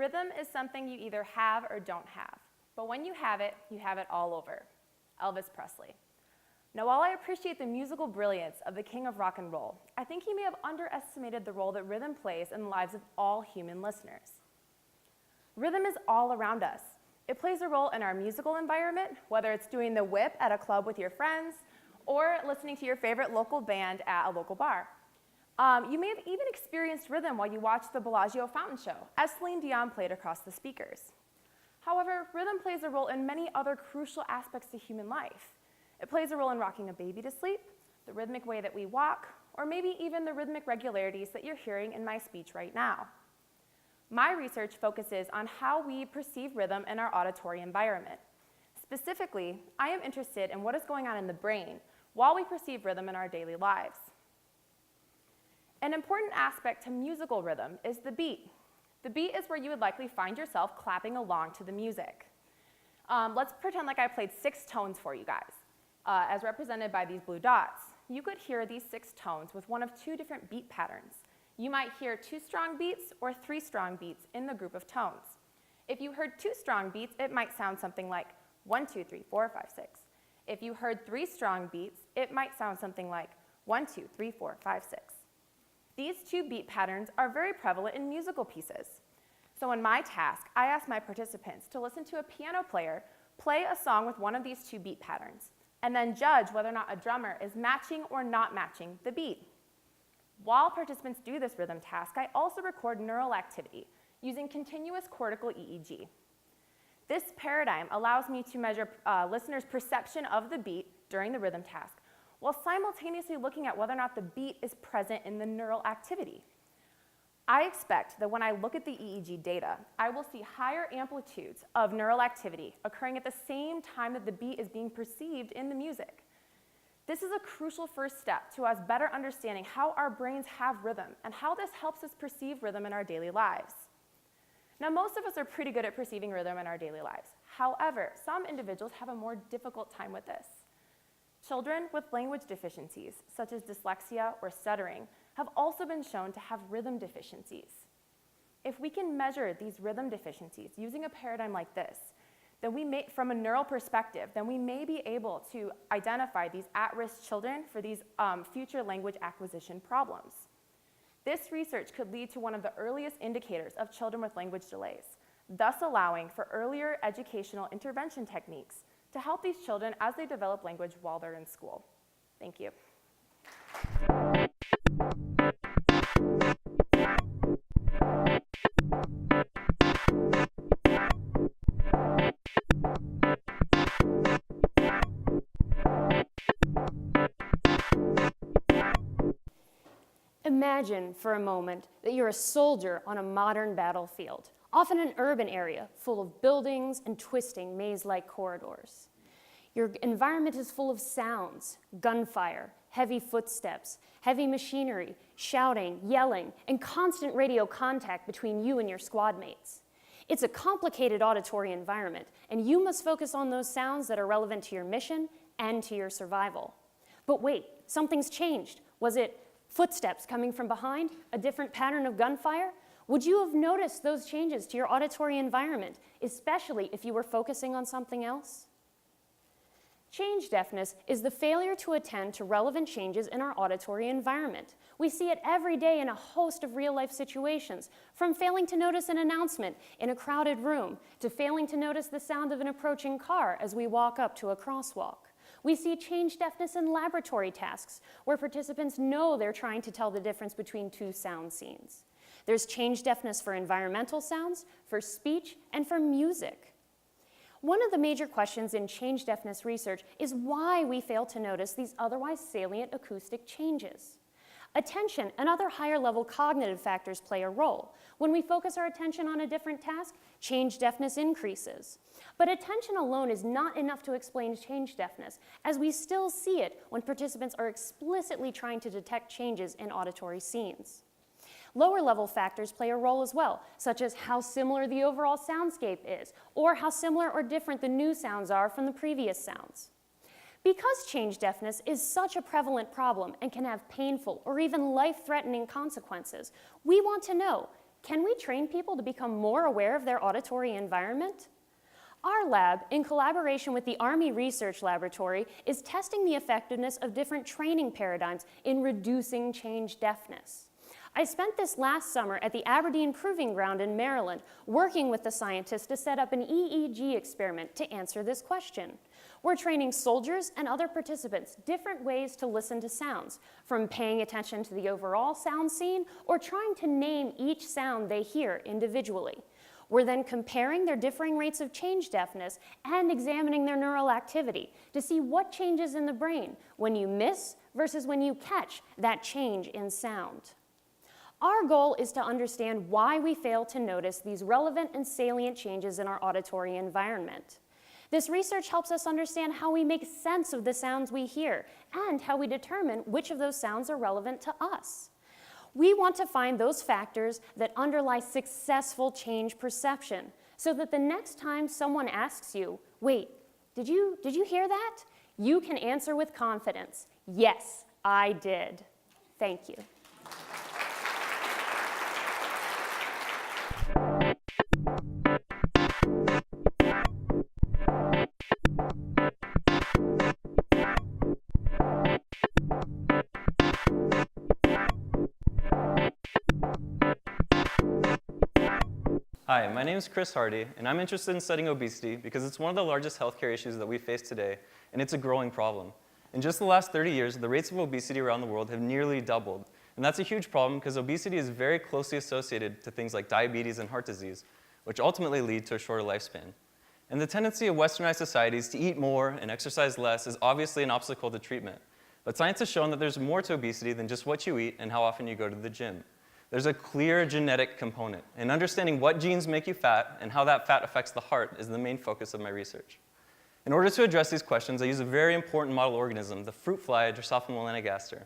Rhythm is something you either have or don't have, but when you have it all over. Elvis Presley. Now, while I appreciate the musical brilliance of the king of rock and roll, I think he may have underestimated the role that rhythm plays in the lives of all human listeners. Rhythm is all around us. It plays a role in our musical environment, whether it's doing the whip at a club with your friends or listening to your favorite local band at a local bar. You may have even experienced rhythm while you watched the Bellagio fountain show as Celine Dion played across the speakers. However, rhythm plays a role in many other crucial aspects to human life. It plays a role in rocking a baby to sleep, the rhythmic way that we walk, or maybe even the rhythmic regularities that you're hearing in my speech right now. My research focuses on how we perceive rhythm in our auditory environment. Specifically, I am interested in what is going on in the brain while we perceive rhythm in our daily lives. An important aspect to musical rhythm is the beat. The beat is where you would likely find yourself clapping along to the music. Let's pretend like I played 6 tones for you guys. As represented by these blue dots, you could hear these 6 tones with one of 2 different beat patterns. You might hear 2 strong beats or 3 strong beats in the group of tones. If you heard 2 strong beats, it might sound something like 1, 2, 3, 4, 5, 6. If you heard 3 strong beats, it might sound something like 1, 2, 3, 4, 5, 6. These 2 beat patterns are very prevalent in musical pieces. So in my task, I asked my participants to listen to a piano player play a song with one of these 2 beat patterns, and then judge whether or not a drummer is matching or not matching the beat. While participants do this rhythm task, I also record neural activity using continuous cortical EEG. This paradigm allows me to measure listeners' perception of the beat during the rhythm task, while simultaneously looking at whether or not the beat is present in the neural activity. I expect that when I look at the EEG data, I will see higher amplitudes of neural activity occurring at the same time that the beat is being perceived in the music. This is a crucial first step to us better understanding how our brains have rhythm and how this helps us perceive rhythm in our daily lives. Now, most of us are pretty good at perceiving rhythm in our daily lives. However, some individuals have a more difficult time with this. Children with language deficiencies, such as dyslexia or stuttering, have also been shown to have rhythm deficiencies. If we can measure these rhythm deficiencies using a paradigm like this, then from a neural perspective, then we may be able to identify these at-risk children for these future language acquisition problems. This research could lead to one of the earliest indicators of children with language delays, thus allowing for earlier educational intervention techniques to help these children as they develop language while they're in school. Thank you. Imagine for a moment that you're a soldier on a modern battlefield, often an urban area full of buildings and twisting maze-like corridors. Your environment is full of sounds, gunfire, heavy footsteps, heavy machinery, shouting, yelling, and constant radio contact between you and your squad mates. It's a complicated auditory environment, and you must focus on those sounds that are relevant to your mission and to your survival. But wait, something's changed. Was it footsteps coming from behind? A different pattern of gunfire? Would you have noticed those changes to your auditory environment, especially if you were focusing on something else? Change deafness is the failure to attend to relevant changes in our auditory environment. We see it every day in a host of real-life situations, from failing to notice an announcement in a crowded room to failing to notice the sound of an approaching car as we walk up to a crosswalk. We see change deafness in laboratory tasks, where participants know they're trying to tell the difference between 2 sound scenes. There's change deafness for environmental sounds, for speech, and for music. One of the major questions in change deafness research is why we fail to notice these otherwise salient acoustic changes. Attention and other higher level cognitive factors play a role. When we focus our attention on a different task, change deafness increases. But attention alone is not enough to explain change deafness, as we still see it when participants are explicitly trying to detect changes in auditory scenes. Lower level factors play a role as well, such as how similar the overall soundscape is, or how similar or different the new sounds are from the previous sounds. Because change deafness is such a prevalent problem and can have painful or even life-threatening consequences, we want to know, Can we train people to become more aware of their auditory environment? Our lab, in collaboration with the Army Research Laboratory, is testing the effectiveness of different training paradigms in reducing change deafness. I spent this last summer at the Aberdeen Proving Ground in Maryland working with the scientists to set up an EEG experiment to answer this question. We're training soldiers and other participants different ways to listen to sounds, from paying attention to the overall sound scene or trying to name each sound they hear individually. We're then comparing their differing rates of change deafness and examining their neural activity to see what changes in the brain when you miss versus when you catch that change in sound. Our goal is to understand why we fail to notice these relevant and salient changes in our auditory environment. This research helps us understand how we make sense of the sounds we hear and how we determine which of those sounds are relevant to us. We want to find those factors that underlie successful change perception so that the next time someone asks you, wait, did you hear that? You can answer with confidence, yes, I did. Thank you. Hi, my name is Chris Hardy, and I'm interested in studying obesity because it's one of the largest healthcare issues that we face today, and it's a growing problem. In just the last 30 years, the rates of obesity around the world have nearly doubled, and that's a huge problem because obesity is very closely associated to things like diabetes and heart disease, which ultimately lead to a shorter lifespan. And the tendency of westernized societies to eat more and exercise less is obviously an obstacle to treatment, but science has shown that there's more to obesity than just what you eat and how often you go to the gym. There's a clear genetic component, and understanding what genes make you fat and how that fat affects the heart is the main focus of my research. In order to address these questions, I use a very important model organism, the fruit fly, Drosophila melanogaster.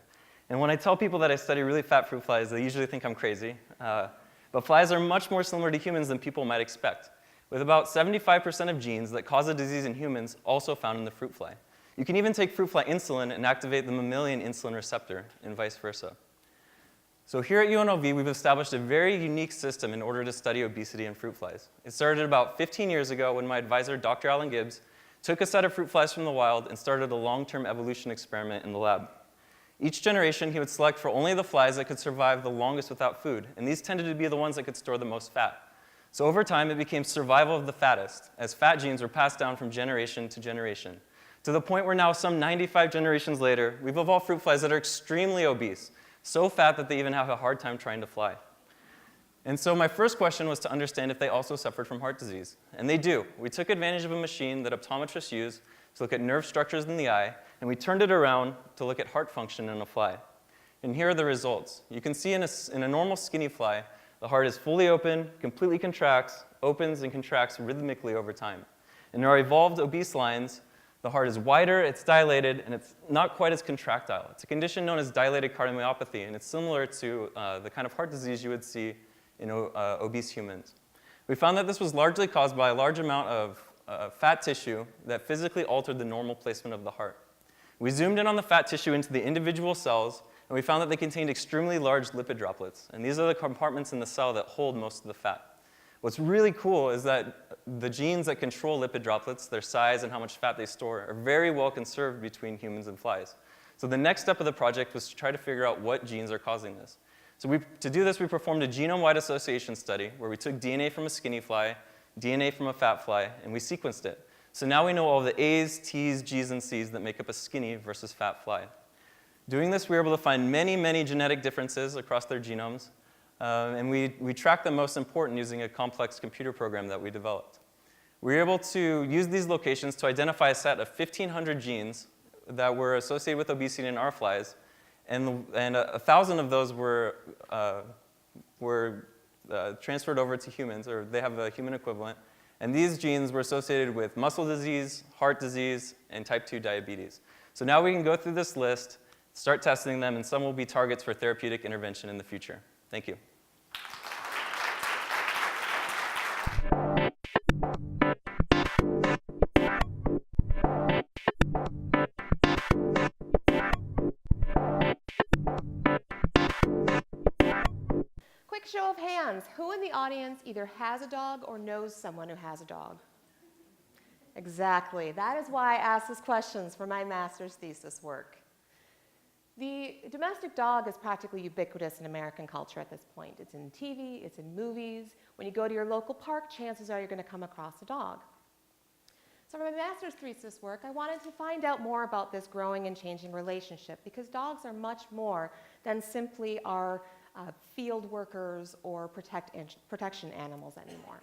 And when I tell people that I study really fat fruit flies, they usually think I'm crazy. But flies are much more similar to humans than people might expect, with about 75% of genes that cause a disease in humans also found in the fruit fly. You can even take fruit fly insulin and activate the mammalian insulin receptor, and vice versa. So here at UNLV, we've established a very unique system in order to study obesity in fruit flies. It started about 15 years ago when my advisor, Dr. Alan Gibbs, took a set of fruit flies from the wild and started a long-term evolution experiment in the lab. Each generation, he would select for only the flies that could survive the longest without food, and these tended to be the ones that could store the most fat. So over time, it became survival of the fattest, as fat genes were passed down from generation to generation, to the point where now, some 95 generations later, we've evolved fruit flies that are extremely obese, so fat that they even have a hard time trying to fly. And so my first question was to understand if they also suffered from heart disease. And they do. We took advantage of a machine that optometrists use to look at nerve structures in the eye, and we turned it around to look at heart function in a fly. And here are the results. You can see in a normal skinny fly, the heart is fully open, completely contracts, opens and contracts rhythmically over time. In our evolved obese lions, the heart is wider, it's dilated, and it's not quite as contractile. It's a condition known as dilated cardiomyopathy, and it's similar to the kind of heart disease you would see in obese humans. We found that this was largely caused by a large amount of fat tissue that physically altered the normal placement of the heart. We zoomed in on the fat tissue into the individual cells, and we found that they contained extremely large lipid droplets, and these are the compartments in the cell that hold most of the fat. What's really cool is that the genes that control lipid droplets, their size and how much fat they store, are very well conserved between humans and flies. So the next step of the project was to try to figure out what genes are causing this. So to do this, we performed a genome-wide association study where we took DNA from a skinny fly, DNA from a fat fly, and we sequenced it. So now we know all the A's, T's, G's, and C's that make up a skinny versus fat fly. Doing this, we were able to find many, many genetic differences across their genomes. And we tracked the most important using a complex computer program that we developed. We were able to use these locations to identify a set of 1,500 genes that were associated with obesity in our flies, and 1,000 of those were transferred over to humans, or they have a human equivalent. And these genes were associated with muscle disease, heart disease, and type 2 diabetes. So now we can go through this list, start testing them, and some will be targets for therapeutic intervention in the future. Thank you. Quick show of hands. hands. Who in the audience either has a dog or knows someone who has a dog? Exactly. That is why I asked these questions for my master's thesis work. The domestic dog is practically ubiquitous in American culture at this point. It's in TV, it's in movies. When you go to your local park, chances are you're going to come across a dog. So for my master's thesis work, I wanted to find out more about this growing and changing relationship because dogs are much more than simply our field workers or protection animals anymore.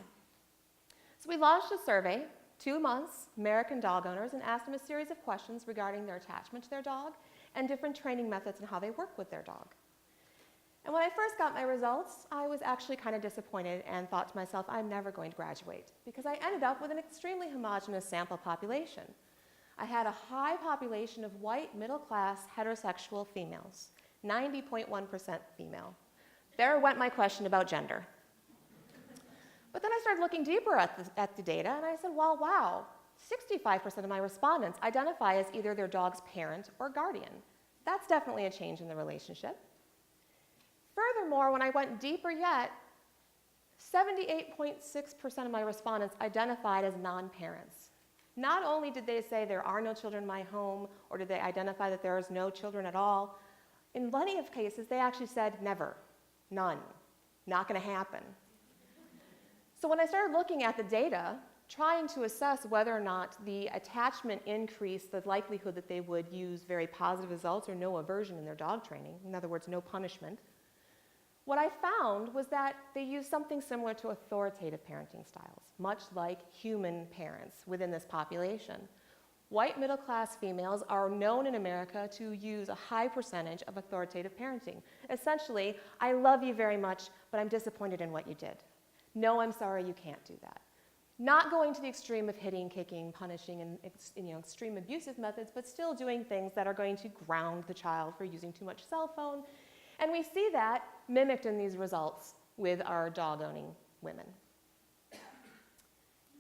So we launched a survey, 2 months, American dog owners, and asked them a series of questions regarding their attachment to their dog and different training methods and how they work with their dog. And when I first got my results, I was actually kind of disappointed and thought to myself, I'm never going to graduate, because I ended up with an extremely homogeneous sample population. I had a high population of white, middle-class, heterosexual females, 90.1% female. There went my question about gender. But then I started looking deeper at the data, and I said, well, wow, 65% of my respondents identify as either their dog's parent or guardian. That's definitely a change in the relationship. Furthermore, when I went deeper yet, 78.6% of my respondents identified as non-parents. Not only did they say there are no children in my home, or did they identify that there is no children at all, in plenty of cases, they actually said never, none, not going to happen. So when I started looking at the data, trying to assess whether or not the attachment increased the likelihood that they would use very positive results or no aversion in their dog training, in other words, no punishment, what I found was that they used something similar to authoritative parenting styles, much like human parents within this population. White middle-class females are known in America to use a high percentage of authoritative parenting. Essentially, I love you very much, but I'm disappointed in what you did. No, I'm sorry, you can't do that. Not going to the extreme of hitting, kicking, punishing, and extreme abusive methods, but still doing things that are going to ground the child for using too much cell phone. And we see that mimicked in these results with our dog-owning women.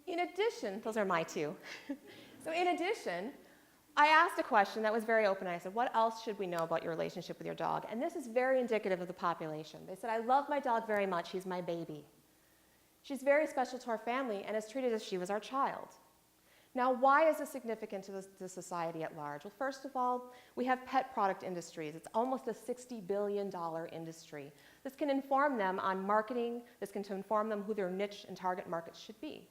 In addition, those are my two. So in addition, I asked a question that was very open. I said, what else should we know about your relationship with your dog? And this is very indicative of the population. They said, I love my dog very much. He's my baby. She's very special to our family and is treated as she was our child. Now, why is this significant to the society at large? Well, first of all, we have pet product industries. It's almost a $60 billion industry. This can inform them on marketing. This can inform them who their niche and target markets should be.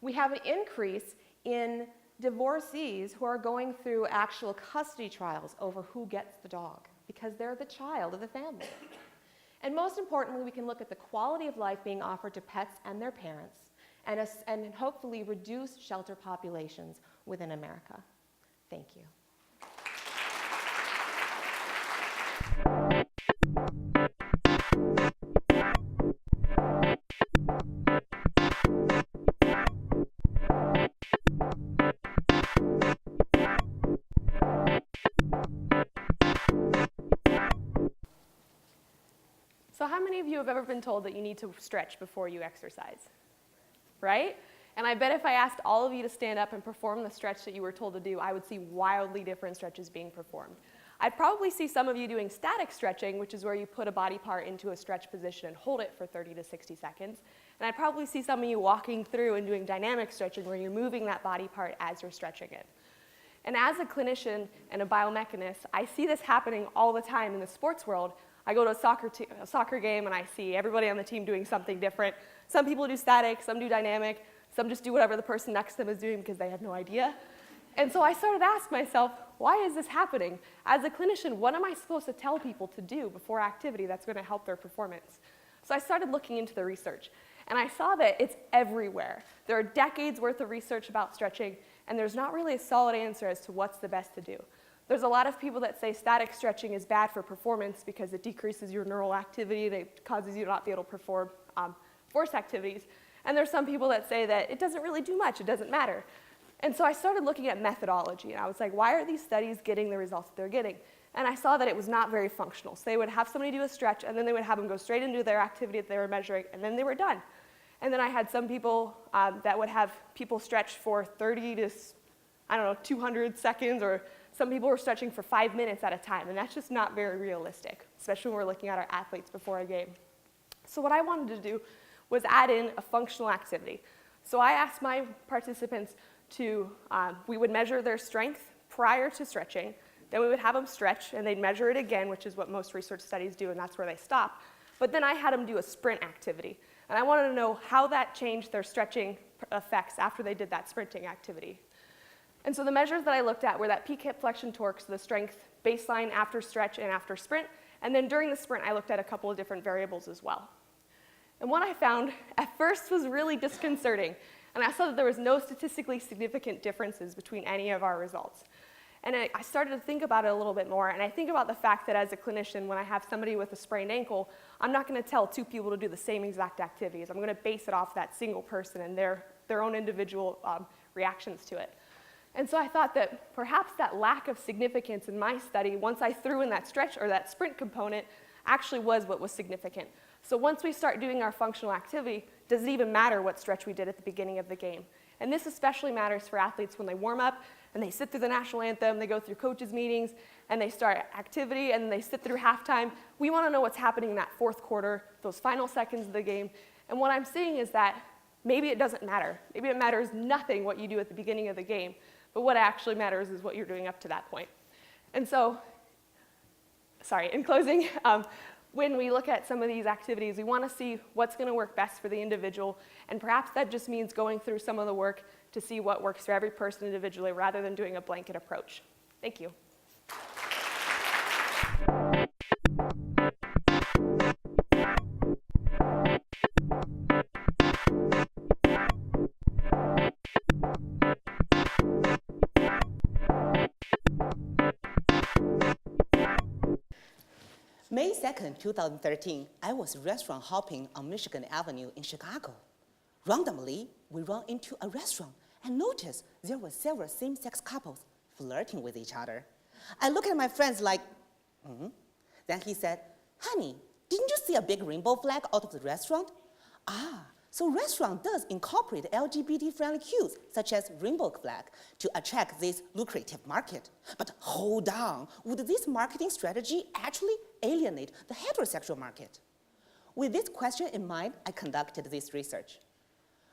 We have an increase in divorcees who are going through actual custody trials over who gets the dog because they're the child of the family. And most importantly, we can look at the quality of life being offered to pets and their parents and hopefully reduce shelter populations within America. Thank you. So how many of you have ever been told that you need to stretch before you exercise? Right? And I bet if I asked all of you to stand up and perform the stretch that you were told to do, I would see wildly different stretches being performed. I'd probably see some of you doing static stretching, which is where you put a body part into a stretch position and hold it for 30 to 60 seconds. And I'd probably see some of you walking through and doing dynamic stretching, where you're moving that body part as you're stretching it. And as a clinician and a biomechanist, I see this happening all the time in the sports world. I go to a soccer game and I see everybody on the team doing something different. Some people do static, some do dynamic, some just do whatever the person next to them is doing because they have no idea. And so I started to ask myself, why is this happening? As a clinician, what am I supposed to tell people to do before activity that's going to help their performance? So I started looking into the research, and I saw that it's everywhere. There are decades worth of research about stretching, and there's not really a solid answer as to what's the best to do. There's a lot of people that say static stretching is bad for performance because it decreases your neural activity, it causes you to not be able to perform force activities. And there's some people that say that it doesn't really do much, it doesn't matter. And so I started looking at methodology, and I was like, why are these studies getting the results that they're getting? And I saw that it was not very functional. So they would have somebody do a stretch, and then they would have them go straight into their activity that they were measuring, and then they were done. And then I had some people that would have people stretch for 30 to, 200 seconds, or some people were stretching for 5 minutes at a time, and that's just not very realistic, especially when we're looking at our athletes before a game. So what I wanted to do was add in a functional activity. So I asked my participants to, we would measure their strength prior to stretching, then we would have them stretch, and they'd measure it again, which is what most research studies do, and that's where they stop. But then I had them do a sprint activity, and I wanted to know how that changed their stretching effects after they did that sprinting activity. And so the measures that I looked at were that peak hip flexion torque, so the strength baseline after stretch and after sprint, and then during the sprint I looked at a couple of different variables as well. And what I found at first was really disconcerting, and I saw that there was no statistically significant differences between any of our results. And I started to think about it a little bit more, and I think about the fact that as a clinician, when I have somebody with a sprained ankle, I'm not going to tell two people to do the same exact activities. I'm going to base it off that single person and their own individual reactions to it. And so I thought that perhaps that lack of significance in my study, once I threw in that stretch or that sprint component, actually was what was significant. So once we start doing our functional activity, does it even matter what stretch we did at the beginning of the game? And this especially matters for athletes when they warm up and they sit through the national anthem, they go through coaches' meetings, and they start activity, and they sit through halftime. We want to know what's happening in that fourth quarter, those final seconds of the game. And what I'm seeing is that maybe it doesn't matter. Maybe it matters nothing what you do at the beginning of the game, but what actually matters is what you're doing up to that point. And so, in closing, when we look at some of these activities, we want to see what's going to work best for the individual, and perhaps that just means going through some of the work to see what works for every person individually rather than doing a blanket approach. Thank you. May 2nd, 2013, I was restaurant hopping on Michigan Avenue in Chicago. Randomly, we ran into a restaurant and noticed there were several same-sex couples flirting with each other. I looked at my friends like, Then he said, honey, didn't you see a big rainbow flag out of the restaurant? So restaurant does incorporate LGBT-friendly cues, such as rainbow flag, to attract this lucrative market. But hold on, would this marketing strategy actually alienate the heterosexual market? With this question in mind, I conducted this research.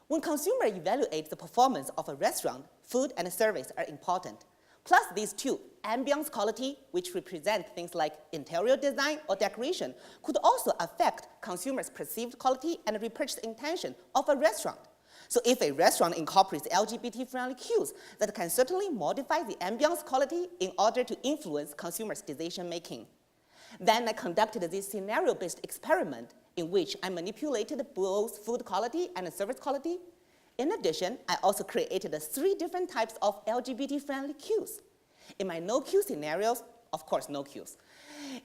When consumers evaluate the performance of a restaurant, food and service are important. Plus these two, ambience quality, which represent things like interior design or decoration, could also affect consumers' perceived quality and repurchase intention of a restaurant. So if a restaurant incorporates LGBT-friendly cues, that can certainly modify the ambience quality in order to influence consumers' decision-making. Then I conducted this scenario-based experiment in which I manipulated both food quality and service quality. In addition, I also created 3 different types of LGBT-friendly cues. In my no-cue scenarios, of course, no cues.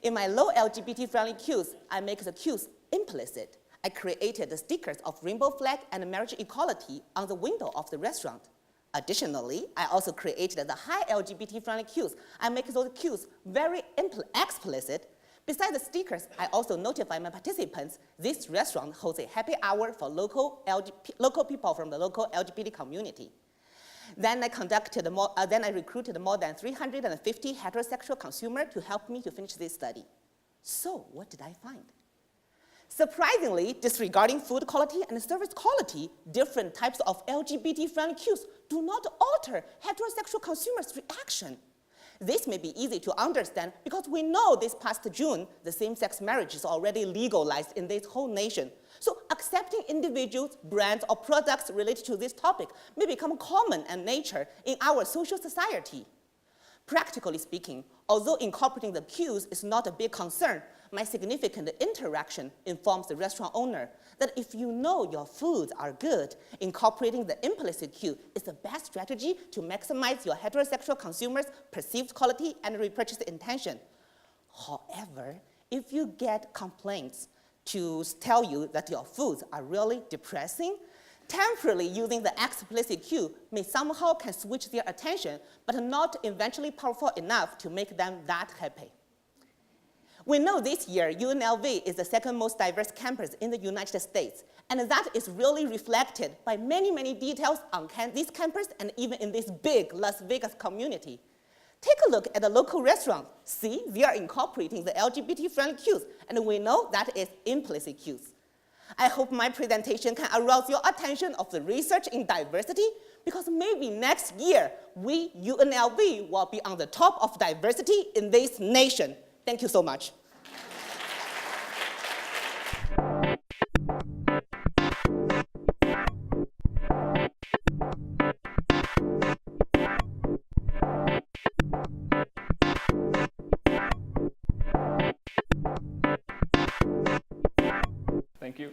In my low LGBT-friendly cues, I make the cues implicit. I created the stickers of rainbow flag and marriage equality on the window of the restaurant. Additionally, I also created the high LGBT-friendly cues. I make those cues very explicit. Besides the stickers, I also notify my participants this restaurant holds a happy hour for local people from the local LGBT community. Then I recruited more than 350 heterosexual consumers to help me to finish this study. So what did I find? Surprisingly, disregarding food quality and service quality, different types of LGBT-friendly cues do not alter heterosexual consumers' reaction. This may be easy to understand because we know this past June, the same-sex marriage is already legalized in this whole nation. So accepting individuals, brands, or products related to this topic may become common and nature in our social society. Practically speaking, although incorporating the cues is not a big concern, my significant interaction informs the restaurant owner that if you know your foods are good, incorporating the implicit cue is the best strategy to maximize your heterosexual consumers' perceived quality and repurchase intention. However, if you get complaints to tell you that your foods are really depressing, temporarily using the explicit cue may somehow can switch their attention, but not eventually powerful enough to make them that happy. We know this year UNLV is the second most diverse campus in the United States, and that is really reflected by many, many details on this campus and even in this big Las Vegas community. Take a look at the local restaurant. See, they are incorporating the LGBT-friendly cues, and we know that is implicit cues. I hope my presentation can arouse your attention of the research in diversity, because maybe next year, we, UNLV, will be on the top of diversity in this nation. Thank you so much. Thank you.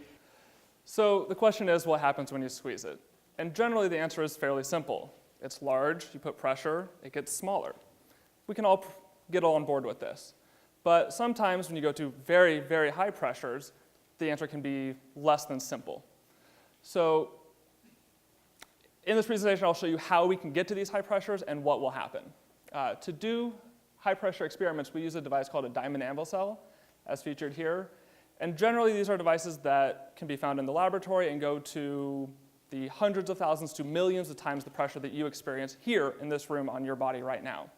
So the question is, what happens when you squeeze it? And generally, the answer is fairly simple. It's large, you put pressure, it gets smaller. We can all get on board with this. But sometimes when you go to very, very high pressures, the answer can be less than simple. So in this presentation, I'll show you how we can get to these high pressures and what will happen. To do high pressure experiments, we use a device called a diamond anvil cell, as featured here. And generally, these are devices that can be found in the laboratory and go to the hundreds of thousands to millions of times the pressure that you experience here in this room on your body right now.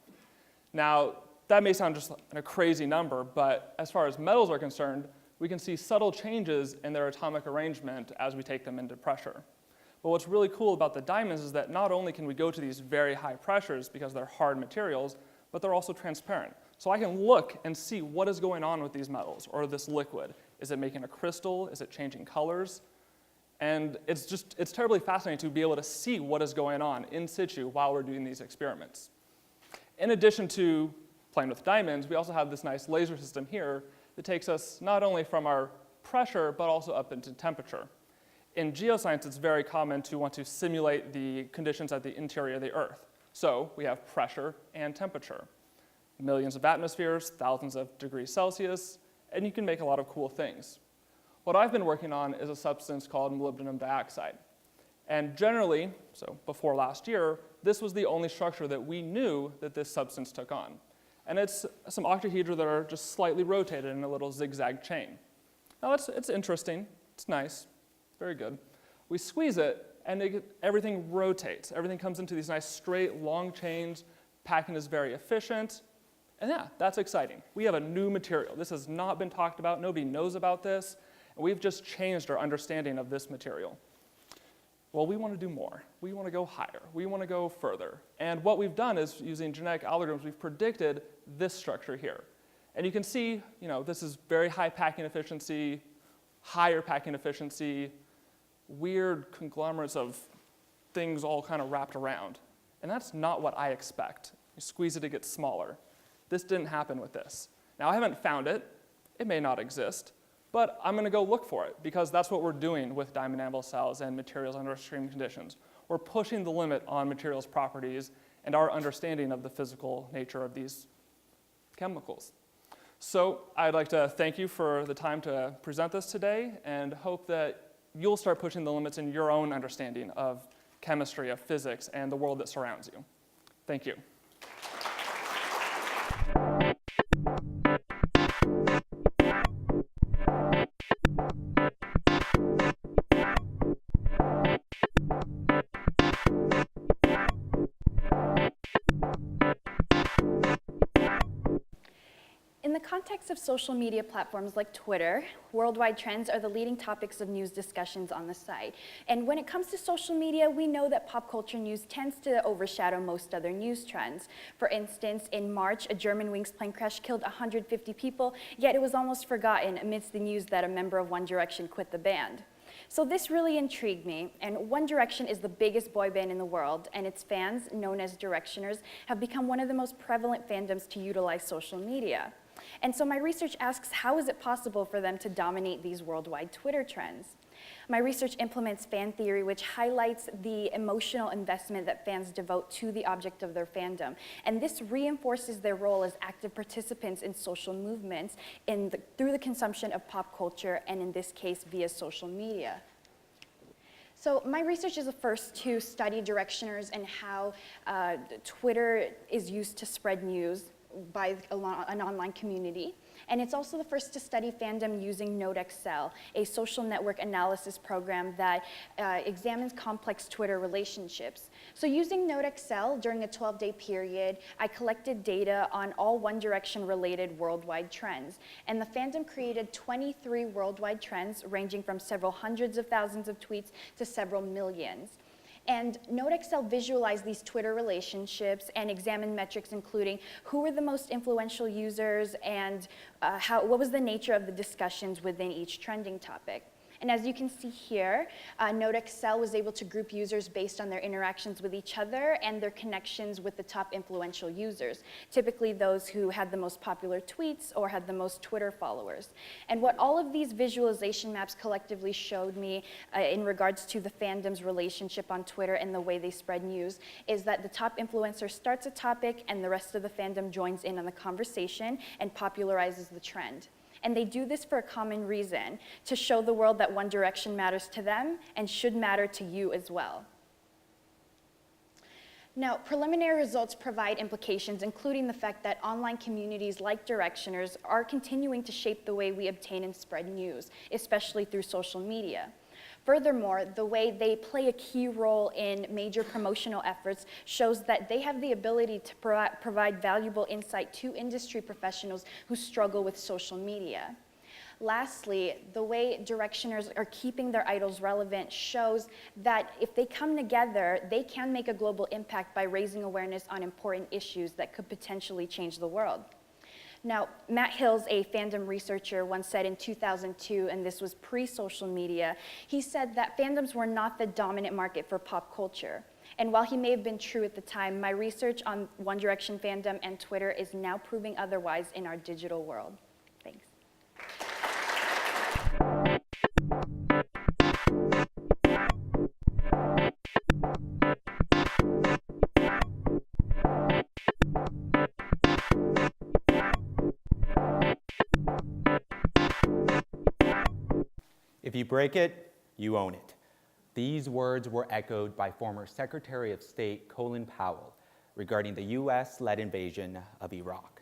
Now, that may sound just like a crazy number, but as far as metals are concerned, we can see subtle changes in their atomic arrangement as we take them into pressure. But what's really cool about the diamonds is that not only can we go to these very high pressures because they're hard materials, but they're also transparent. So I can look and see what is going on with these metals or this liquid. Is it making a crystal? Is it changing colors? And it's terribly fascinating to be able to see what is going on in situ while we're doing these experiments. In addition to playing with diamonds, we also have this nice laser system here that takes us not only from our pressure, but also up into temperature. In geoscience, it's very common to want to simulate the conditions at the interior of the Earth. So we have pressure and temperature. Millions of atmospheres, thousands of degrees Celsius, and you can make a lot of cool things. What I've been working on is a substance called molybdenum dioxide. And generally, so before last year, this was the only structure that we knew that this substance took on. And it's some octahedra that are just slightly rotated in a little zigzag chain. Now it's interesting, it's nice, very good. We squeeze it, and everything rotates. Everything comes into these nice straight, long chains. Packing is very efficient. And yeah, that's exciting. We have a new material. This has not been talked about. Nobody knows about this. And we've just changed our understanding of this material. Well, we want to do more. We want to go higher. We want to go further. And what we've done is, using genetic algorithms, we've predicted this structure here. And you can see, this is very high packing efficiency, higher packing efficiency, weird conglomerates of things all kind of wrapped around. And that's not what I expect. You squeeze it, it gets smaller. This didn't happen with this. Now, I haven't found it. It may not exist. But I'm going to go look for it, because that's what we're doing with diamond anvil cells and materials under extreme conditions. We're pushing the limit on materials' properties and our understanding of the physical nature of these chemicals. So I'd like to thank you for the time to present this today, and hope that you'll start pushing the limits in your own understanding of chemistry, of physics, and the world that surrounds you. Thank you. In the context of social media platforms like Twitter, worldwide trends are the leading topics of news discussions on the site. And when it comes to social media, we know that pop culture news tends to overshadow most other news trends. For instance, in March, a Germanwings plane crash killed 150 people, yet it was almost forgotten amidst the news that a member of One Direction quit the band. So this really intrigued me, and One Direction is the biggest boy band in the world, and its fans, known as Directioners, have become one of the most prevalent fandoms to utilize social media. And so my research asks, how is it possible for them to dominate these worldwide Twitter trends? My research implements fan theory, which highlights the emotional investment that fans devote to the object of their fandom. And this reinforces their role as active participants in social movements through the consumption of pop culture, and in this case, via social media. So my research is first to study Directioners and how Twitter is used to spread news, by an online community. And it's also the first to study fandom using NodeXL, a social network analysis program that examines complex Twitter relationships. So using NodeXL during a 12-day period, I collected data on all One Direction related worldwide trends. And the fandom created 23 worldwide trends ranging from several hundreds of thousands of tweets to several millions. And NodeXL visualized these Twitter relationships and examined metrics including who were the most influential users and what was the nature of the discussions within each trending topic. And as you can see here, NodeXL was able to group users based on their interactions with each other and their connections with the top influential users, typically those who had the most popular tweets or had the most Twitter followers. And what all of these visualization maps collectively showed me in regards to the fandom's relationship on Twitter and the way they spread news is that the top influencer starts a topic and the rest of the fandom joins in on the conversation and popularizes the trend. And they do this for a common reason, to show the world that One Direction matters to them and should matter to you as well. Now, preliminary results provide implications, including the fact that online communities like Directioners are continuing to shape the way we obtain and spread news, especially through social media. Furthermore, the way they play a key role in major promotional efforts shows that they have the ability to provide valuable insight to industry professionals who struggle with social media. Lastly, the way Directioners are keeping their idols relevant shows that if they come together, they can make a global impact by raising awareness on important issues that could potentially change the world. Now, Matt Hills, a fandom researcher, once said in 2002, and this was pre-social media, he said that fandoms were not the dominant market for pop culture. And while he may have been true at the time, my research on One Direction fandom and Twitter is now proving otherwise in our digital world. Thanks. If you break it, you own it. These words were echoed by former Secretary of State Colin Powell regarding the US-led invasion of Iraq.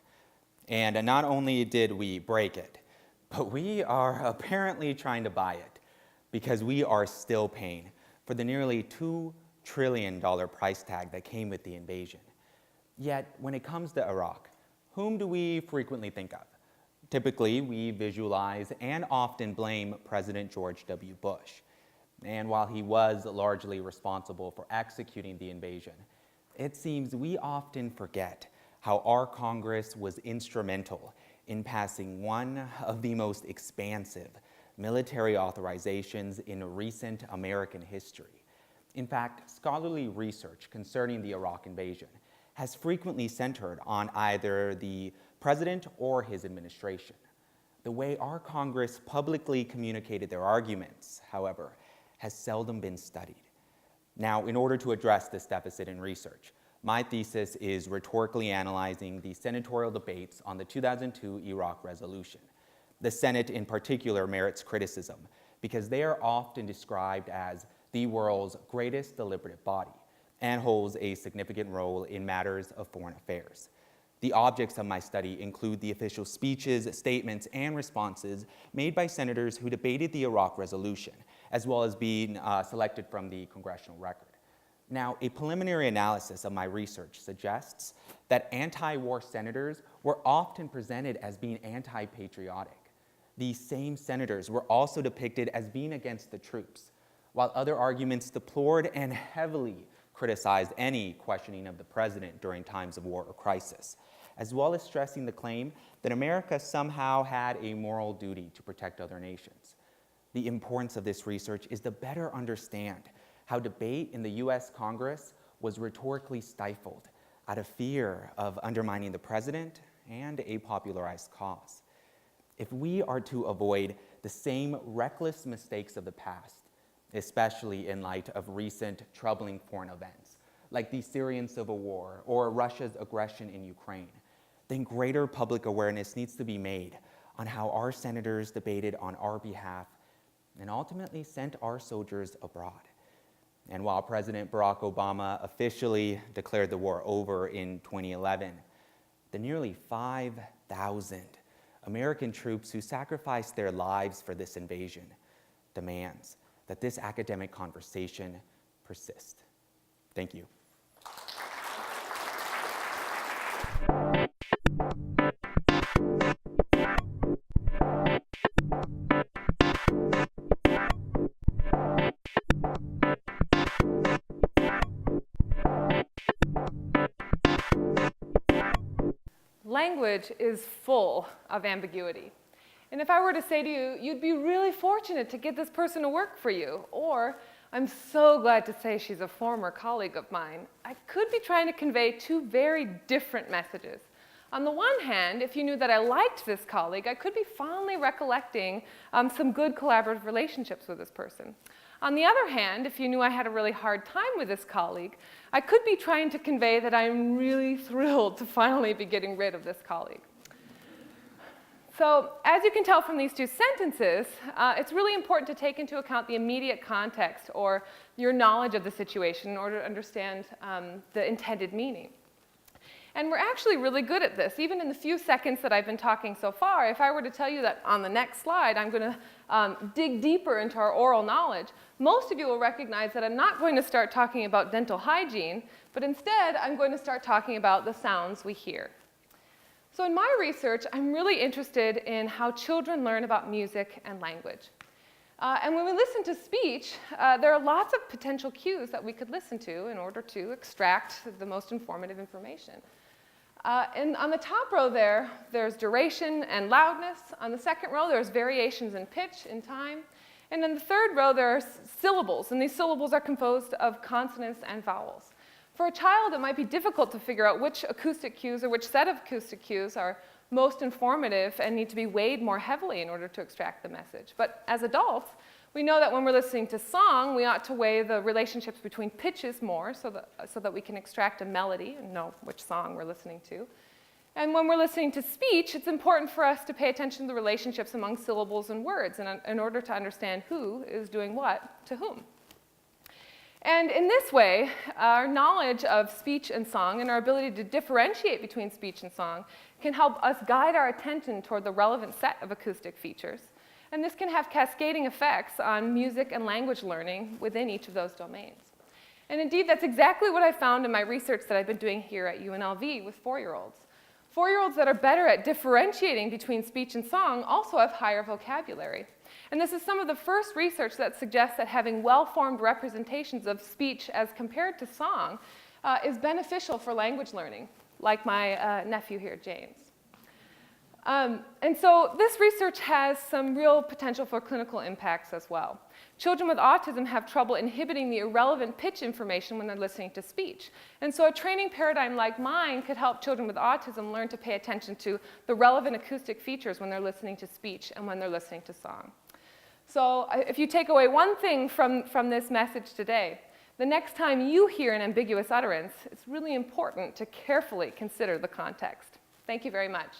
And not only did we break it, but we are apparently trying to buy it because we are still paying for the nearly $2 trillion price tag that came with the invasion. Yet, when it comes to Iraq, whom do we frequently think of? Typically, we visualize and often blame President George W. Bush. And while he was largely responsible for executing the invasion, it seems we often forget how our Congress was instrumental in passing one of the most expansive military authorizations in recent American history. In fact, scholarly research concerning the Iraq invasion has frequently centered on either the president or his administration. The way our Congress publicly communicated their arguments, however, has seldom been studied. Now, in order to address this deficit in research, my thesis is rhetorically analyzing the senatorial debates on the 2002 Iraq resolution. The Senate in particular merits criticism because they are often described as the world's greatest deliberative body and holds a significant role in matters of foreign affairs. The objects of my study include the official speeches, statements, and responses made by senators who debated the Iraq resolution, as well as being selected from the congressional record. Now, a preliminary analysis of my research suggests that anti-war senators were often presented as being anti-patriotic. These same senators were also depicted as being against the troops, while other arguments deplored and heavily criticized any questioning of the president during times of war or crisis, as well as stressing the claim that America somehow had a moral duty to protect other nations. The importance of this research is to better understand how debate in the US Congress was rhetorically stifled out of fear of undermining the president and a popularized cause. If we are to avoid the same reckless mistakes of the past, especially in light of recent troubling foreign events, like the Syrian civil war or Russia's aggression in Ukraine, then greater public awareness needs to be made on how our senators debated on our behalf and ultimately sent our soldiers abroad. And while President Barack Obama officially declared the war over in 2011, the nearly 5,000 American troops who sacrificed their lives for this invasion demands that this academic conversation persist. Thank you. Language is full of ambiguity. And if I were to say to you, you'd be really fortunate to get this person to work for you, or I'm so glad to say she's a former colleague of mine, I could be trying to convey two very different messages. On the one hand, if you knew that I liked this colleague, I could be fondly recollecting some good collaborative relationships with this person. On the other hand, if you knew I had a really hard time with this colleague, I could be trying to convey that I'm really thrilled to finally be getting rid of this colleague. So, as you can tell from these two sentences, it's really important to take into account the immediate context or your knowledge of the situation in order to understand the intended meaning. And we're actually really good at this. Even in the few seconds that I've been talking so far, if I were to tell you that on the next slide I'm going to dig deeper into our oral knowledge, most of you will recognize that I'm not going to start talking about dental hygiene, but instead I'm going to start talking about the sounds we hear. So in my research, I'm really interested in how children learn about music and language. And when we listen to speech, there are lots of potential cues that we could listen to in order to extract the most informative information. And on the top row there's duration and loudness. On the second row, there's variations in pitch and time. And in the third row, there are syllables, and these syllables are composed of consonants and vowels. For a child, it might be difficult to figure out which acoustic cues or which set of acoustic cues are most informative and need to be weighed more heavily in order to extract the message. But as adults, we know that when we're listening to song, we ought to weigh the relationships between pitches more so that we can extract a melody and know which song we're listening to. And when we're listening to speech, it's important for us to pay attention to the relationships among syllables and words in order to understand who is doing what to whom. And in this way, our knowledge of speech and song and our ability to differentiate between speech and song can help us guide our attention toward the relevant set of acoustic features. And this can have cascading effects on music and language learning within each of those domains. And indeed, that's exactly what I found in my research that I've been doing here at UNLV with 4-year-olds. 4-year-olds that are better at differentiating between speech and song also have higher vocabulary. And this is some of the first research that suggests that having well-formed representations of speech as compared to song is beneficial for language learning, like my nephew here, James. And so this research has some real potential for clinical impacts as well. Children with autism have trouble inhibiting the irrelevant pitch information when they're listening to speech. And so a training paradigm like mine could help children with autism learn to pay attention to the relevant acoustic features when they're listening to speech and when they're listening to song. So if you take away one thing from this message today, the next time you hear an ambiguous utterance, it's really important to carefully consider the context. Thank you very much.